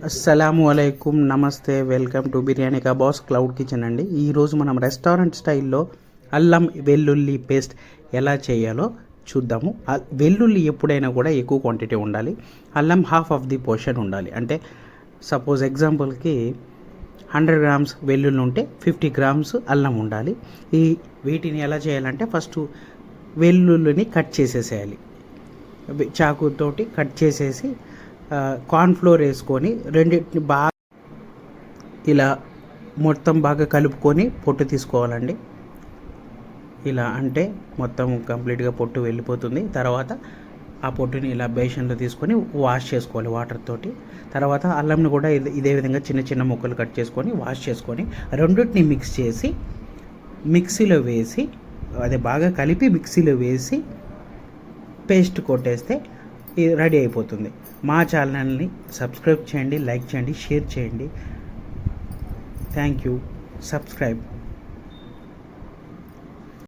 అస్సలాము అలైకుం, నమస్తే, welcome to biryani కా బాస్ క్లౌడ్ కిచెన్ అండి. ఈరోజు మనం రెస్టారెంట్ స్టైల్లో అల్లం వెల్లుల్లి పేస్ట్ ఎలా చేయాలో చూద్దాము. వెల్లుల్లి ఎప్పుడైనా కూడా ఎక్కువ క్వాంటిటీ ఉండాలి, అల్లం హాఫ్ ఆఫ్ ది పోర్షన్ ఉండాలి. అంటే సపోజ్ ఎగ్జాంపుల్కి 100 గ్రామ్స్ వెల్లుల్లి ఉంటే 50 గ్రామ్స్ అల్లం ఉండాలి. వీటిని ఎలా చేయాలంటే ఫస్ట్ వెల్లుల్లిని కట్ చేసేసేయాలి, చాకుతోటి కట్ చేసేసి కార్న్ఫ్లోర్ వేసుకొని రెండింటిని బాగా ఇలా మొత్తం బాగా కలుపుకొని పొట్టు తీసుకోవాలండి. ఇలా అంటే మొత్తం కంప్లీట్గా పొట్టు వెళ్ళిపోతుంది. తర్వాత ఆ పొట్టుని ఇలా బేషన్లో తీసుకొని వాష్ చేసుకోవాలి వాటర్ తోటి. తర్వాత అల్లంని కూడా ఇదే విధంగా చిన్న చిన్న ముక్కలు కట్ చేసుకొని వాష్ చేసుకొని రెండింటిని మిక్స్ చేసి మిక్సీలో వేసి అదే బాగా కలిపి మిక్సీలో వేసి పేస్ట్ కొట్టేస్తే రెడీ అయిపోతుంది. మా ఛానల్ని సబ్స్క్రైబ్ చేయండి, లైక్ చేయండి, షేర్ చేయండి. Thank you. సబ్స్క్రైబ్.